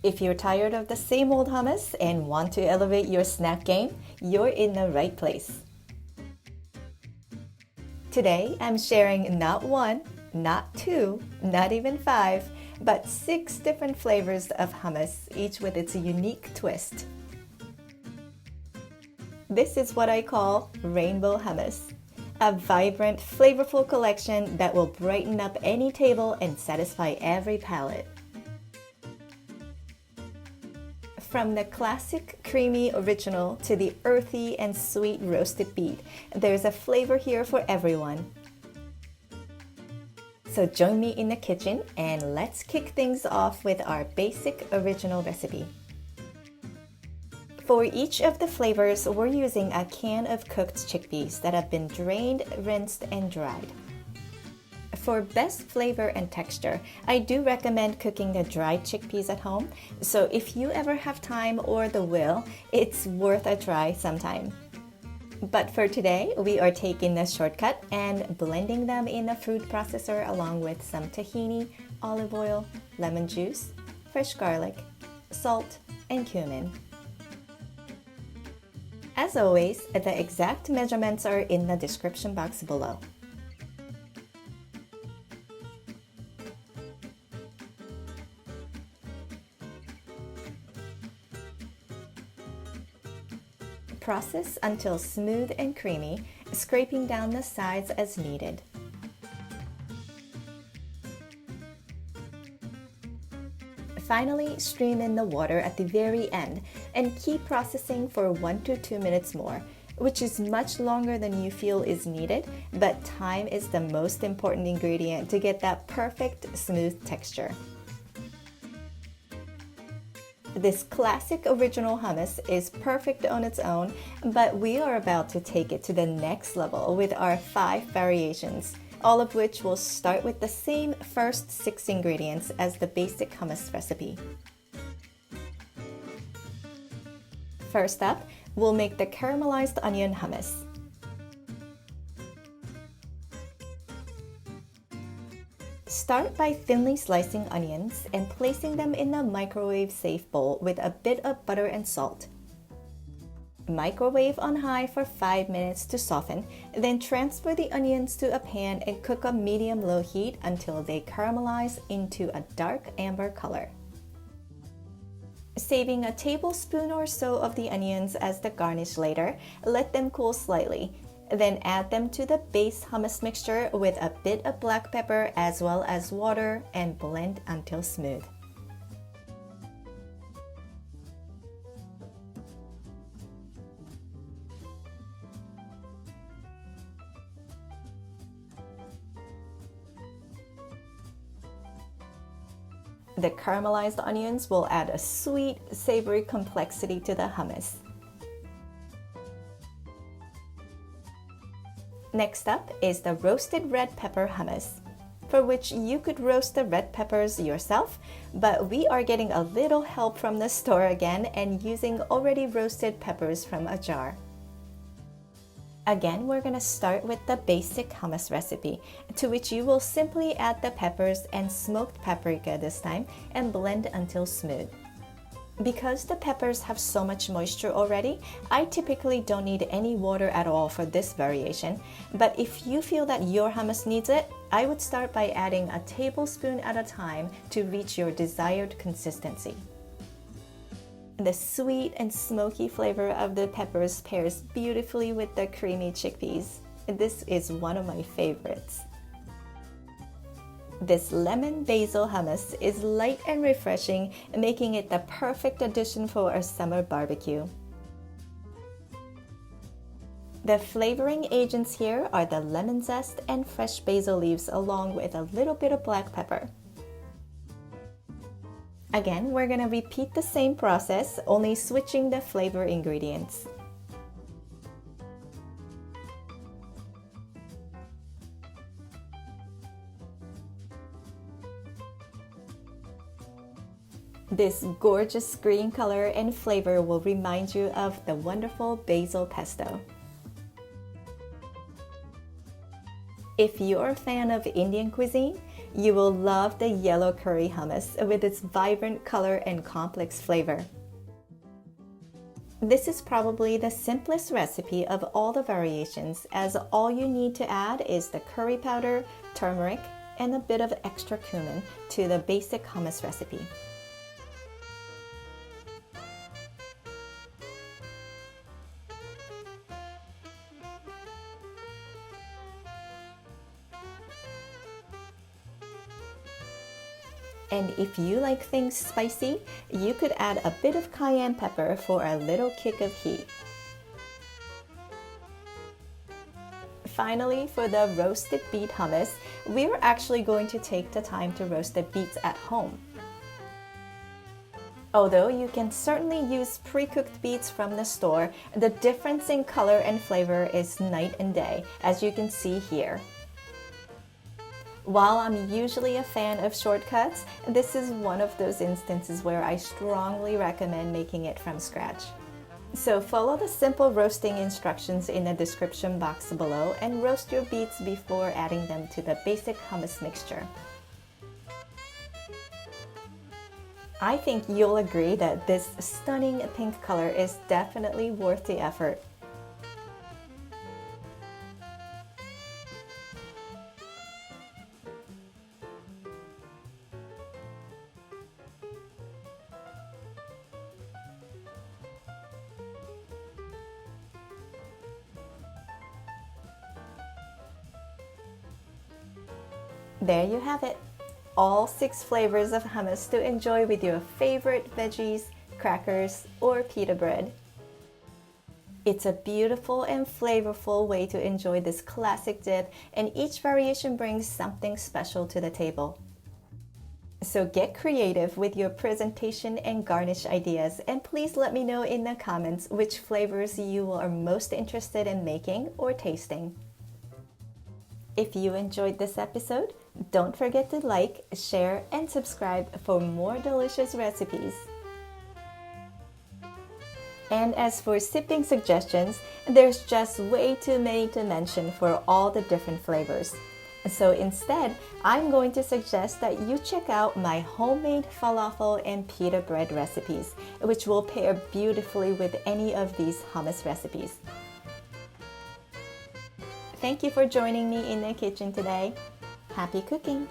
If you're tired of the same old hummus and want to elevate your snack game, you're in the right place. Today, I'm sharing not one, not two, not even five, but 6 different flavors of hummus, each with its unique twist. This is what I call rainbow hummus, a vibrant, flavorful collection that will brighten up any table and satisfy every palate. From the classic creamy original to the earthy and sweet roasted beet, there's a flavor here for everyone. So join me in the kitchen and let's kick things off with our basic original recipe. For each of the flavors, we're using a can of cooked chickpeas that have been drained, rinsed, and dried. For best flavor and texture, I do recommend cooking the dried chickpeas at home, so if you ever have time or the will, it's worth a try sometime. But for today, we are taking the shortcut and blending them in a food processor along with some tahini, olive oil, lemon juice, fresh garlic, salt, and cumin. As always, the exact measurements are in the description box below. Process until smooth and creamy, scraping down the sides as needed. Finally, stream in the water at the very end and keep processing for 1 to 2 minutes more, which is much longer than you feel is needed, but time is the most important ingredient to get that perfect smooth texture. This classic original hummus is perfect on its own, but we are about to take it to the next level with our 5 variations, all of which will start with the same first 6 ingredients as the basic hummus recipe. First up, we'll make the caramelized onion hummus. Start by thinly slicing onions and placing them in a microwave-safe bowl with a bit of butter and salt. Microwave on high for 5 minutes to soften, then transfer the onions to a pan and cook on medium-low heat until they caramelize into a dark amber color. Saving a tablespoon or so of the onions as the garnish later, let them cool slightly. Then add them to the base hummus mixture with a bit of black pepper as well as water and blend until smooth. The caramelized onions will add a sweet, savory complexity to the hummus. Next up is the roasted red pepper hummus, for which you could roast the red peppers yourself, but we are getting a little help from the store again and using already roasted peppers from a jar. Again, we're going to start with the basic hummus recipe, to which you will simply add the peppers and smoked paprika this time and blend until smooth. Because the peppers have so much moisture already, I typically don't need any water at all for this variation, but if you feel that your hummus needs it, I would start by adding a tablespoon at a time to reach your desired consistency. The sweet and smoky flavor of the peppers pairs beautifully with the creamy chickpeas. This is one of my favorites. This lemon basil hummus is light and refreshing, making it the perfect addition for a summer barbecue. The flavoring agents here are the lemon zest and fresh basil leaves along with a little bit of black pepper. Again, we're going to repeat the same process, only switching the flavor ingredients. This gorgeous green color and flavor will remind you of the wonderful basil pesto. If you're a fan of Indian cuisine, You will love the yellow curry hummus with its vibrant color and complex flavor. This is probably the simplest recipe of all the variations, as all you need to add is the curry powder, turmeric, and a bit of extra cumin to the basic hummus recipe. And if you like things spicy, you could add a bit of cayenne pepper for a little kick of heat. Finally, for the roasted beet hummus, we're actually going to take the time to roast the beets at home. Although you can certainly use pre-cooked beets from the store, the difference in color and flavor is night and day, as you can see here. While I'm usually a fan of shortcuts, this is one of those instances where I strongly recommend making it from scratch. So follow the simple roasting instructions in the description box below and roast your beets before adding them to the basic hummus mixture. I think you'll agree that this stunning pink color is definitely worth the effort. There you have it, all 6 flavors of hummus to enjoy with your favorite veggies, crackers, or pita bread. It's a beautiful and flavorful way to enjoy this classic dip, and each variation brings something special to the table. So get creative with your presentation and garnish ideas, and please let me know in the comments which flavors you are most interested in making or tasting. If you enjoyed this episode, don't forget to like, share, and subscribe for more delicious recipes. And as for sipping suggestions, there's just way too many to mention for all the different flavors. So instead, I'm going to suggest that you check out my homemade falafel and pita bread recipes, which will pair beautifully with any of these hummus recipes. Thank you for joining me in the kitchen today. Happy cooking!